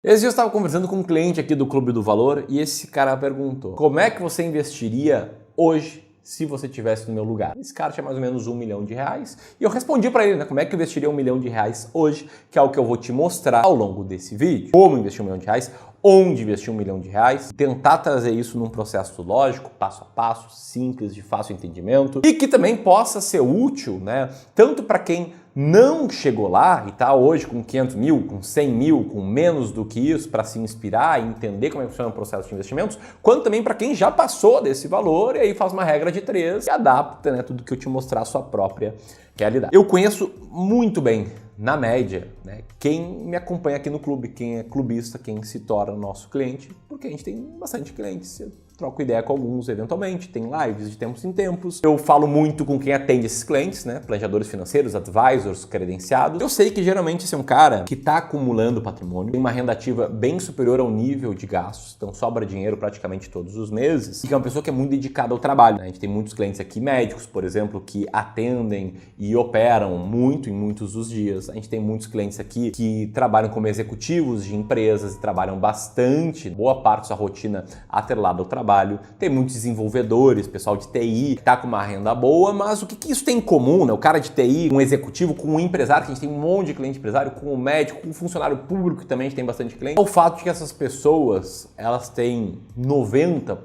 Esse dia eu estava conversando com um cliente aqui do Clube do Valor e esse cara perguntou: como é que você investiria hoje se você estivesse no meu lugar? Esse cara tinha mais ou menos R$1 milhão e eu respondi para ele, né? Como é que eu investiria R$1 milhão hoje, que é o que eu vou te mostrar ao longo desse vídeo. Como investir R$1 milhão, onde investir R$1 milhão, tentar trazer isso num processo lógico, passo a passo, simples, de fácil entendimento e que também possa ser útil, né? Tanto para quem não chegou lá e está hoje com 500 mil, com 100 mil, com menos do que isso para se inspirar e entender como é que funciona o processo de investimentos, quanto também para quem já passou desse valor e aí faz uma regra de 3 e adapta, né, tudo que eu te mostrar à sua própria realidade. Eu conheço muito bem, na média, né, quem me acompanha aqui no clube, quem é clubista, quem se torna nosso cliente, porque a gente tem bastante clientes. Eu troco ideia com alguns eventualmente, tem lives de tempos em tempos. Eu falo muito com quem atende esses clientes, né? Planejadores financeiros, advisors, credenciados. Eu sei que geralmente esse é um cara que está acumulando patrimônio, tem uma renda ativa bem superior ao nível de gastos, então sobra dinheiro praticamente todos os meses, e que é uma pessoa que é muito dedicada ao trabalho, né? A gente tem muitos clientes aqui médicos, por exemplo, que atendem e operam muito em muitos dos dias. A gente tem muitos clientes aqui que trabalham como executivos de empresas e trabalham bastante, boa parte da sua rotina atrelada ao trabalho. Tem muitos desenvolvedores, pessoal de TI, que está com uma renda boa, mas o que isso tem em comum, né? O cara de TI, um executivo, com um empresário, que a gente tem um monte de cliente empresário, com um médico, com um funcionário público, que também a gente tem bastante cliente, é o fato de que essas pessoas, elas têm 90%,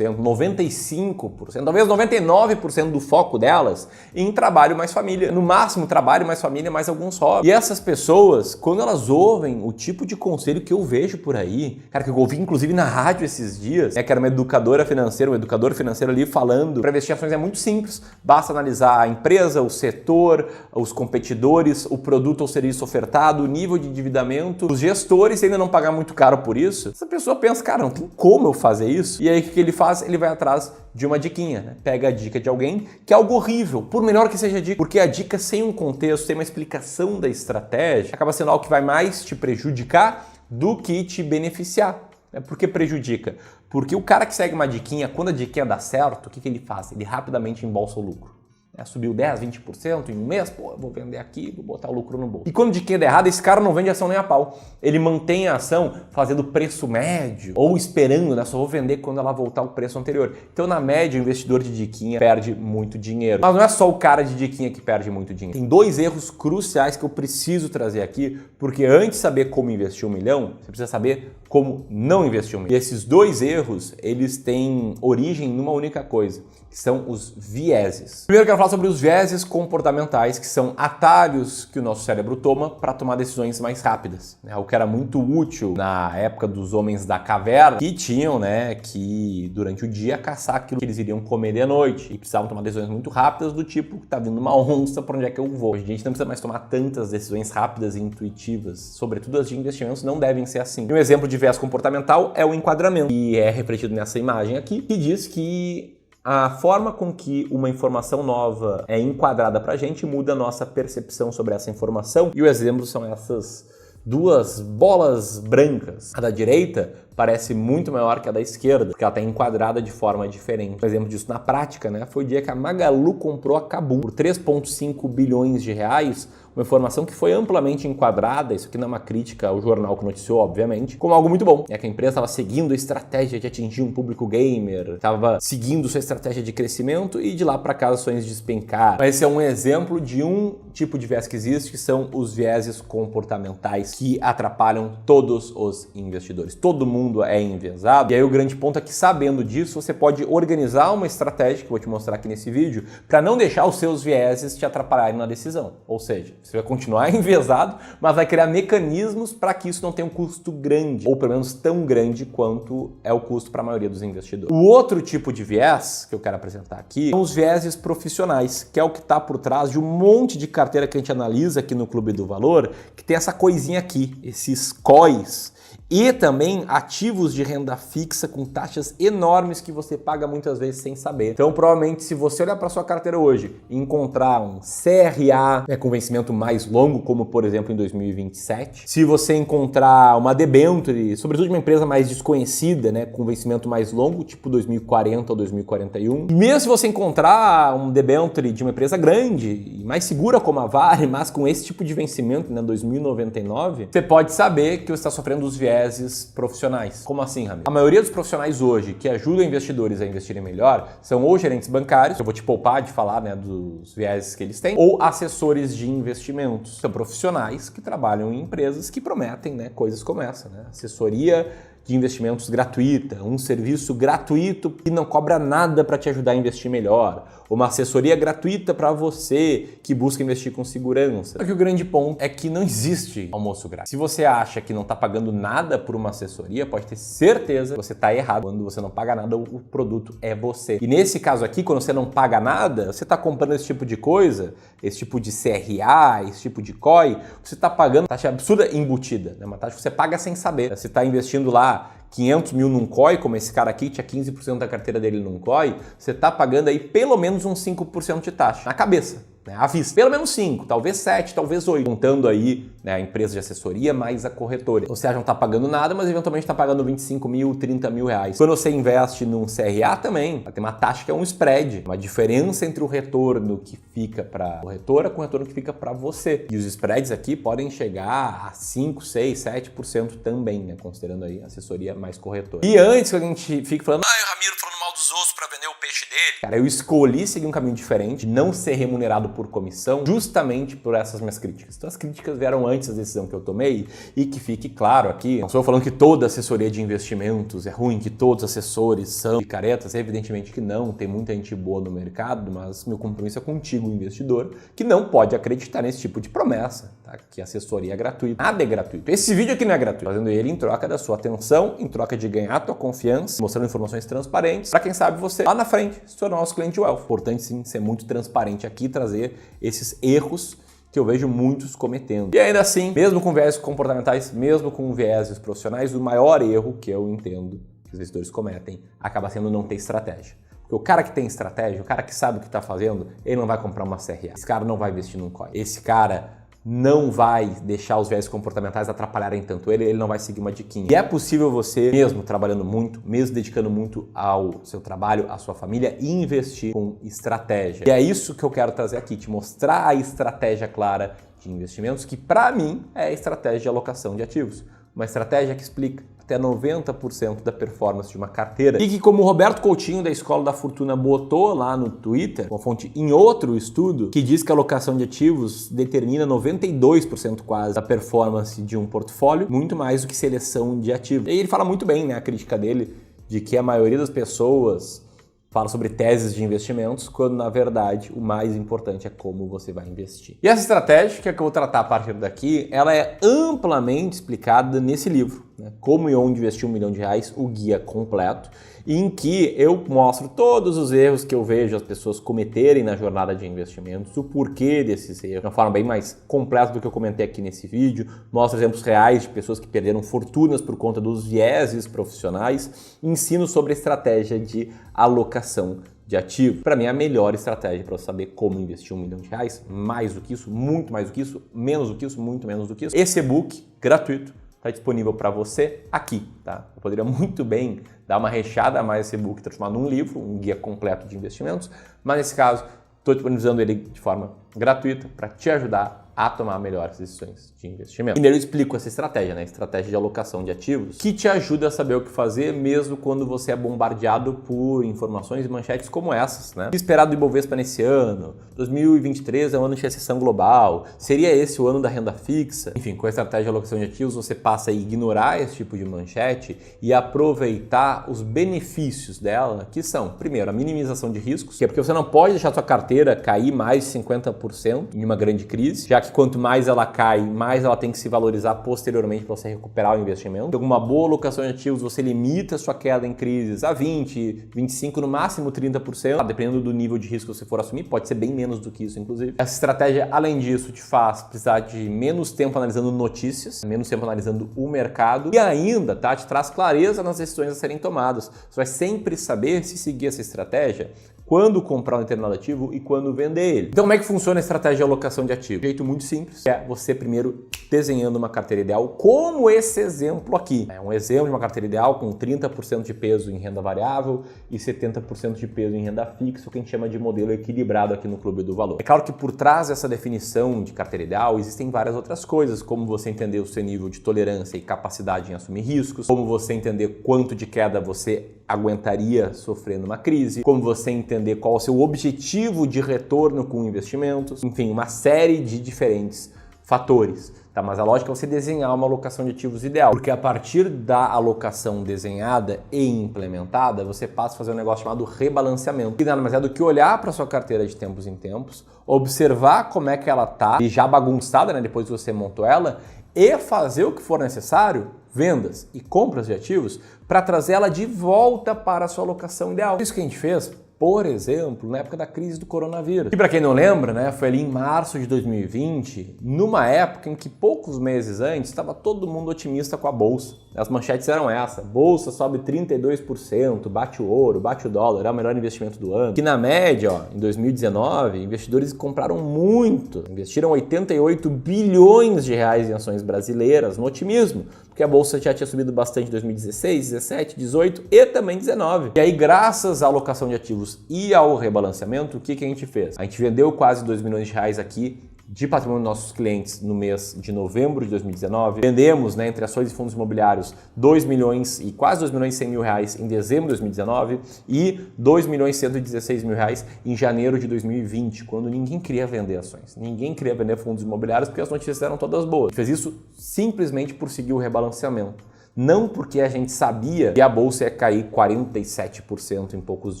95%, talvez 99% do foco delas em trabalho mais família. No máximo, trabalho mais família, mais alguns hobbies. E essas pessoas, quando elas ouvem o tipo de conselho que eu vejo por aí, cara, que eu ouvi inclusive na rádio esses dias, que era uma educadora financeira, um educador financeiro ali falando, para investir em ações é muito simples, basta analisar a empresa, o setor, os competidores, o produto ou serviço ofertado, o nível de endividamento, os gestores, se ainda não pagar muito caro por isso, essa pessoa pensa, cara, não tem como eu fazer isso? E aí o que ele faz? Ele vai atrás de uma diquinha, né? Pega a dica de alguém que é algo horrível, por melhor que seja a dica, porque a dica sem um contexto, sem uma explicação da estratégia, acaba sendo algo que vai mais te prejudicar do que te beneficiar. Por que prejudica? Porque o cara que segue uma diquinha, quando a diquinha dá certo, o que ele faz? Ele rapidamente embolsa o lucro. Subiu 10, 20% em um mês, pô, eu vou vender aqui, vou botar o lucro no bolso. E quando a diquinha der errado, esse cara não vende ação nem a pau. Ele mantém a ação fazendo preço médio ou esperando, né? Só vou vender quando ela voltar ao preço anterior. Então, na média, o investidor de diquinha perde muito dinheiro. Mas não é só o cara de diquinha que perde muito dinheiro. Tem 2 erros cruciais que eu preciso trazer aqui, porque antes de saber como investir R$1 milhão, você precisa saber como não investir R$1 milhão. E esses 2 erros, eles têm origem numa única coisa, que são os vieses. Primeiro eu quero falar sobre os vieses comportamentais, que são atalhos que o nosso cérebro toma para tomar decisões mais rápidas. O que era muito útil na época dos homens da caverna, que tinham, né, que durante o dia caçar aquilo que eles iriam comer de noite e precisavam tomar decisões muito rápidas do tipo, tá vindo uma onça, para onde é que eu vou? Hoje a gente não precisa mais tomar tantas decisões rápidas e intuitivas, sobretudo as de investimentos não devem ser assim. E um exemplo de viés comportamental é o enquadramento, e é refletido nessa imagem aqui, que diz que a forma com que uma informação nova é enquadrada para a gente muda a nossa percepção sobre essa informação. E o exemplo são essas 2 bolas brancas. A da direita parece muito maior que a da esquerda, porque ela está enquadrada de forma diferente. Um exemplo disso na prática, né, foi o dia que a Magalu comprou a Kabum por R$3,5 bilhões, uma informação que foi amplamente enquadrada, isso aqui não é uma crítica ao jornal que noticiou, obviamente, como algo muito bom. É que a empresa estava seguindo a estratégia de atingir um público gamer, estava seguindo sua estratégia de crescimento e de lá para cá as ações despencaram. Esse é um exemplo de um tipo de viés que existe, que são os vieses comportamentais que atrapalham todos os investidores. Todo mundo é enviesado. E aí o grande ponto é que, sabendo disso, você pode organizar uma estratégia, que eu vou te mostrar aqui nesse vídeo, para não deixar os seus vieses te atrapalharem na decisão. Ou seja, você vai continuar enviesado, mas vai criar mecanismos para que isso não tenha um custo grande, ou pelo menos tão grande quanto é o custo para a maioria dos investidores. O outro tipo de viés que eu quero apresentar aqui são os vieses profissionais, que é o que está por trás de um monte de carteira que a gente analisa aqui no Clube do Valor, que tem essa coisinha aqui, esses COIs, e também ativos de renda fixa com taxas enormes que você paga muitas vezes sem saber. Então, provavelmente, se você olhar para sua carteira hoje e encontrar um CRA com vencimento mais longo, como por exemplo em 2027, se você encontrar uma debenture, sobretudo de uma empresa mais desconhecida, né, com vencimento mais longo, tipo 2040 ou 2041, e mesmo se você encontrar um debenture de uma empresa grande e mais segura como a Vale, mas com esse tipo de vencimento, né, 2099, você pode saber que você está sofrendo os viés vieses profissionais. Como assim, Ramiro? A maioria dos profissionais hoje que ajudam investidores a investirem melhor são ou gerentes bancários, eu vou te poupar de falar, né, dos vieses que eles têm, ou assessores de investimentos. São profissionais que trabalham em empresas que prometem, né, coisas como essa, né? Assessoria de investimentos gratuita, um serviço gratuito que não cobra nada para te ajudar a investir melhor, uma assessoria gratuita para você que busca investir com segurança. Só que o grande ponto é que não existe almoço grátis. Se você acha que não está pagando nada por uma assessoria, pode ter certeza que você está errado. Quando você não paga nada, o produto é você. E nesse caso aqui, quando você não paga nada, você está comprando esse tipo de coisa, esse tipo de CRA, esse tipo de COI, você está pagando taxa absurda embutida, né? Uma taxa que você paga sem saber. Você está investindo lá 500 mil num COI, como esse cara aqui tinha 15% da carteira dele num COI, você está pagando aí pelo menos uns 5% de taxa na cabeça, né, à vista. Pelo menos 5, talvez 7, talvez 8, contando aí, né, a empresa de assessoria mais a corretora. Ou seja, não está pagando nada, mas eventualmente está pagando 25 mil, 30 mil reais. Quando você investe num CRA também, vai ter uma taxa que é um spread, uma diferença entre o retorno que fica para a corretora com o retorno que fica para você. E os spreads aqui podem chegar a 5, 6, 7% também, né, considerando aí a assessoria mais corretora. E antes que a gente fique falando, o Ramiro falando mal dos outros para vender o peixe dele, cara, eu escolhi seguir um caminho diferente, não ser remunerado por comissão, justamente por essas minhas críticas. Então as críticas vieram antes da decisão que eu tomei, e que fique claro aqui, não estou falando que toda assessoria de investimentos é ruim, que todos os assessores são picaretas, evidentemente que não, tem muita gente boa no mercado, mas meu compromisso é contigo, investidor, que não pode acreditar nesse tipo de promessa, tá? Que assessoria é gratuita. Nada é gratuito. Esse vídeo aqui não é gratuito, fazendo ele em troca da sua atenção, em troca de ganhar a tua confiança, mostrando informações transparentes, para quem sabe você lá na frente se tornar nosso cliente wealth. Importante sim ser muito transparente aqui e trazer esses erros que eu vejo muitos cometendo. E ainda assim, mesmo com viés comportamentais, mesmo com viéses profissionais, o maior erro que eu entendo que os investidores cometem acaba sendo não ter estratégia. Porque o cara que tem estratégia, o cara que sabe o que está fazendo, ele não vai comprar uma CRA. Esse cara não vai investir num COI. Esse cara não vai deixar os viés comportamentais atrapalharem tanto ele não vai seguir uma diquinha. E é possível você, mesmo trabalhando muito, mesmo dedicando muito ao seu trabalho, à sua família, investir com estratégia. E é isso que eu quero trazer aqui, te mostrar a estratégia clara de investimentos, que para mim é a estratégia de alocação de ativos. Uma estratégia que explica até 90% da performance de uma carteira. E que, como o Roberto Coutinho da Escola da Fortuna botou lá no Twitter, uma fonte em outro estudo, que diz que a alocação de ativos determina 92% quase da performance de um portfólio, muito mais do que seleção de ativos. E ele fala muito bem, né, a crítica dele, de que a maioria das pessoas fala sobre teses de investimentos, quando na verdade o mais importante é como você vai investir. E essa estratégia, que é que eu vou tratar a partir daqui, ela é amplamente explicada nesse livro, né? Como e onde investir R$1 milhão, o guia completo, em que eu mostro todos os erros que eu vejo as pessoas cometerem na jornada de investimentos, o porquê desses erros, de uma forma bem mais completa do que eu comentei aqui nesse vídeo, mostro exemplos reais de pessoas que perderam fortunas por conta dos vieses profissionais, ensino sobre a estratégia de alocação de ativo. Para mim, é a melhor estratégia para você saber como investir R$1 milhão, mais do que isso, muito mais do que isso, menos do que isso, muito menos do que isso. Esse e-book gratuito está disponível para você aqui, tá? Eu poderia muito bem dar uma recheada a mais esse e-book, transformar num livro, um guia completo de investimentos, mas nesse caso, estou disponibilizando ele de forma gratuita para te ajudar a tomar melhores decisões de investimento. E nele eu explico essa estratégia, né? Estratégia de alocação de ativos, que te ajuda a saber o que fazer mesmo quando você é bombardeado por informações e manchetes como essas, né? Esperado do Ibovespa nesse ano, 2023 é um ano de recessão global, seria esse o ano da renda fixa? Enfim, com a estratégia de alocação de ativos você passa a ignorar esse tipo de manchete e aproveitar os benefícios dela, que são, primeiro, a minimização de riscos, que é porque você não pode deixar a sua carteira cair mais de 50% em uma grande crise, já que quanto mais ela cai, mais ela tem que se valorizar posteriormente para você recuperar o investimento. Então, com uma boa alocação de ativos, você limita a sua queda em crises a 20%, 25%, no máximo 30%, dependendo do nível de risco que você for assumir, pode ser bem menos do que isso, inclusive. Essa estratégia, além disso, te faz precisar de menos tempo analisando notícias, menos tempo analisando o mercado e ainda, tá, te traz clareza nas decisões a serem tomadas. Você vai sempre saber se seguir essa estratégia quando comprar um determinado ativo e quando vender ele. Então como é que funciona a estratégia de alocação de ativo? De jeito muito simples, é você primeiro desenhando uma carteira ideal, como esse exemplo aqui. É um exemplo de uma carteira ideal com 30% de peso em renda variável e 70% de peso em renda fixa, o que a gente chama de modelo equilibrado aqui no Clube do Valor. É claro que por trás dessa definição de carteira ideal existem várias outras coisas, como você entender o seu nível de tolerância e capacidade em assumir riscos, como você entender quanto de queda você aguentaria sofrer numa crise, como você entender qual é o seu objetivo de retorno com investimentos, enfim, uma série de diferentes fatores. Tá? Mas a lógica é você desenhar uma alocação de ativos ideal, porque a partir da alocação desenhada e implementada, você passa a fazer um negócio chamado rebalanceamento, que nada mais é do que olhar para sua carteira de tempos em tempos, observar como é que ela tá e já bagunçada, né, depois que você montou ela, e fazer o que for necessário, vendas e compras de ativos, para trazer ela de volta para a sua alocação ideal. Isso que a gente fez, por exemplo, na época da crise do coronavírus. E para quem não lembra, né, foi ali em março de 2020, numa época em que poucos meses antes estava todo mundo otimista com a bolsa. As manchetes eram essa: bolsa sobe 32%, bate o ouro, bate o dólar, é o melhor investimento do ano. Que na média, ó, em 2019, investidores compraram muito, investiram 88 bilhões de reais em ações brasileiras no otimismo, porque a bolsa já tinha subido bastante em 2016, 17, 18 e também 19. E aí, graças à alocação de ativos e ao rebalanceamento, o que a gente fez? A gente vendeu quase 2 milhões de reais aqui de patrimônio dos nossos clientes no mês de novembro de 2019. Vendemos, né, entre ações e fundos imobiliários, 2 milhões e quase 2 milhões e 100 mil reais em dezembro de 2019 e 2 milhões e 116 mil reais em janeiro de 2020, quando ninguém queria vender ações, ninguém queria vender fundos imobiliários porque as notícias eram todas boas. A gente fez isso simplesmente por seguir o rebalanceamento. Não porque a gente sabia que a bolsa ia cair 47% em poucos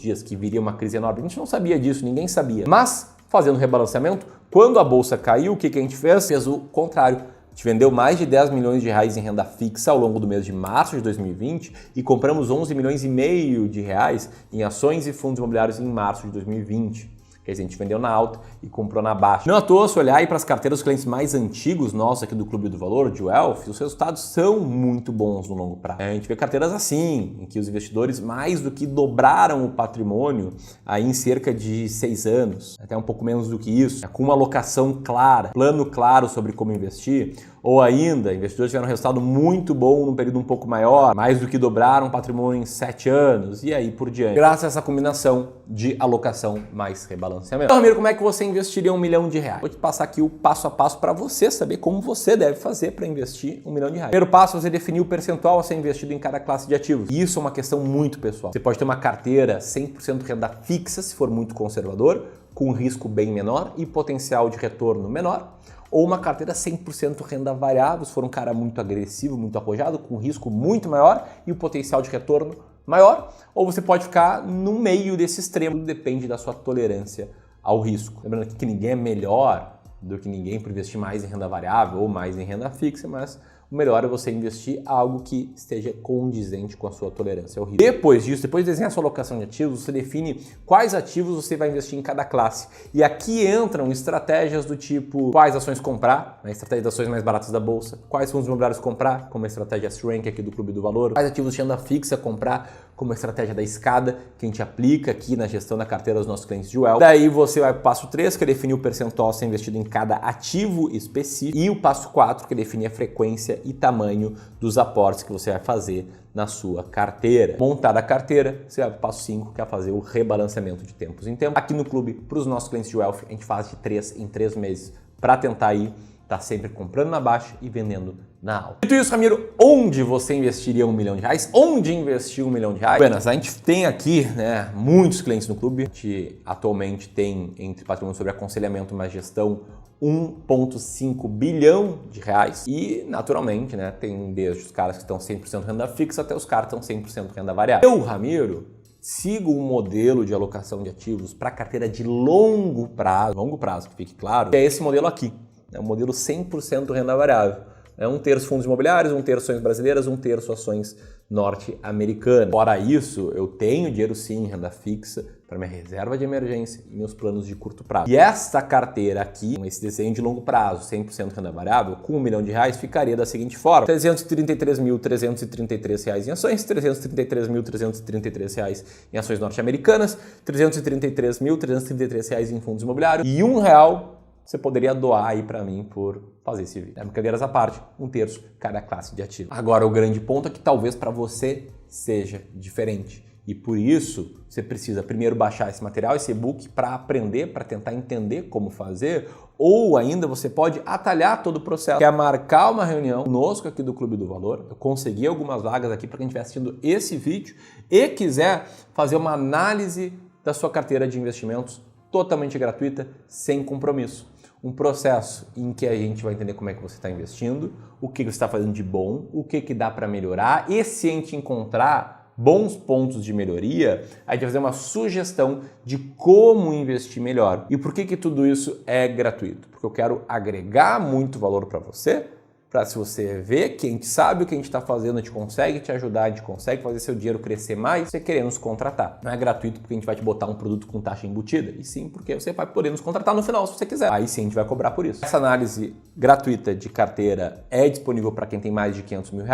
dias, que viria uma crise enorme. A gente não sabia disso, ninguém sabia. Mas, fazendo rebalanceamento, quando a bolsa caiu, o que a gente fez? Fez o contrário. A gente vendeu mais de 10 milhões de reais em renda fixa ao longo do mês de março de 2020 e compramos 11 milhões e meio de reais em ações e fundos imobiliários em março de 2020. Quer dizer, a gente vendeu na alta e comprou na baixa. Não à toa, se olhar aí para as carteiras dos clientes mais antigos nossos aqui do Clube do Valor, de Wealth, os resultados são muito bons no longo prazo. A gente vê carteiras assim, em que os investidores mais do que dobraram o patrimônio aí em cerca de 6 anos, até um pouco menos do que isso, com uma alocação clara, plano claro sobre como investir, ou ainda, investidores tiveram um resultado muito bom num período um pouco maior, mais do que dobraram o patrimônio em 7 anos, e aí por diante. Graças a essa combinação de alocação mais rebalanceamento. Então, Ramiro, como é que você investiria 1 milhão de reais? Vou te passar aqui o passo a passo para você saber como você deve fazer para investir 1 milhão de reais. Primeiro passo, você definir o percentual a ser investido em cada classe de ativos. E isso é uma questão muito pessoal. Você pode ter uma carteira 100% renda fixa, se for muito conservador, com risco bem menor e potencial de retorno menor, ou uma carteira 100% renda variável, se for um cara muito agressivo, muito arrojado, com risco muito maior e o potencial de retorno maior, ou você pode ficar no meio desse extremo, depende da sua tolerância ao risco. Lembrando aqui que ninguém é melhor do que ninguém por investir mais em renda variável ou mais em renda fixa, mas o melhor é você investir algo que esteja condizente com a sua tolerância ao risco. Depois disso, depois de desenhar a sua alocação de ativos, você define quais ativos você vai investir em cada classe. E aqui entram estratégias do tipo quais ações comprar, a estratégia das ações mais baratas da bolsa, quais fundos imobiliários comprar, como a estratégia S-Rank aqui do Clube do Valor, quais ativos de renda fixa comprar, como a estratégia da escada, que a gente aplica aqui na gestão da carteira dos nossos clientes de Wealth. Daí você vai para o passo 3, que é definir o percentual a ser investido em cada ativo específico, e o passo 4, que é definir a frequência e tamanho dos aportes que você vai fazer na sua carteira. Montada a carteira, você vai para o passo 5, que é fazer o rebalanceamento de tempos em tempos. Aqui no clube, para os nossos clientes de Wealth, a gente faz de 3 em 3 meses para tentar ir tá sempre comprando na baixa e vendendo na alta. Dito isso, Ramiro, onde você investiria 1 milhão de reais? Onde investir 1 milhão de reais? Apenas, a gente tem aqui, né, muitos clientes no clube. A gente atualmente tem, entre patrimônio sobre aconselhamento, uma gestão 1,5 bilhão de reais e, naturalmente, né, tem desde os caras que estão 100% renda fixa até os caras que estão 100% renda variável. Eu, Ramiro, sigo um modelo de alocação de ativos para carteira de longo prazo, que fique claro, que é esse modelo aqui, é um modelo 100% renda variável. Um terço fundos imobiliários, um terço ações brasileiras, um terço ações norte-americanas. Fora isso, eu tenho dinheiro sim em renda fixa para minha reserva de emergência e meus planos de curto prazo. E essa carteira aqui, com esse desenho de longo prazo, 100% renda variável, com R$1 milhão, ficaria da seguinte forma: R$ 333.333 em ações, R$ 333.333 em ações norte-americanas, R$ 333.333 em fundos imobiliários e R$1 você poderia doar aí para mim por fazer esse vídeo. Brincadeiras à parte, um terço cada classe de ativo. Agora, o grande ponto é que talvez para você seja diferente. E por isso, você precisa primeiro baixar esse material, esse e-book, para aprender, para tentar entender como fazer, ou ainda você pode atalhar todo o processo. Quer marcar uma reunião conosco aqui do Clube do Valor? Eu consegui algumas vagas aqui para quem estiver assistindo esse vídeo e quiser fazer uma análise da sua carteira de investimentos totalmente gratuita, sem compromisso. Um processo em que a gente vai entender como é que você está investindo, o que você está fazendo de bom, o que dá para melhorar, e se a gente encontrar bons pontos de melhoria, a gente vai fazer uma sugestão de como investir melhor. E por que tudo isso é gratuito? Porque eu quero agregar muito valor para você, para se você ver que a gente sabe o que a gente está fazendo, a gente consegue te ajudar, a gente consegue fazer seu dinheiro crescer mais, você querer nos contratar. Não é gratuito porque a gente vai te botar um produto com taxa embutida, e sim porque você vai poder nos contratar no final se você quiser. Aí sim a gente vai cobrar por isso. Essa análise gratuita de carteira é disponível para quem tem mais de R$500 mil,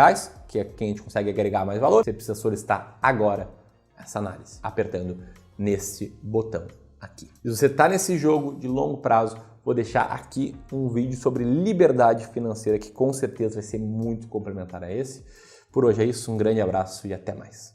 que é quem a gente consegue agregar mais valor. Você precisa solicitar agora essa análise, apertando nesse botão aqui. Se você está nesse jogo de longo prazo, vou deixar aqui um vídeo sobre liberdade financeira que com certeza vai ser muito complementar a esse. Por hoje é isso, um grande abraço e até mais.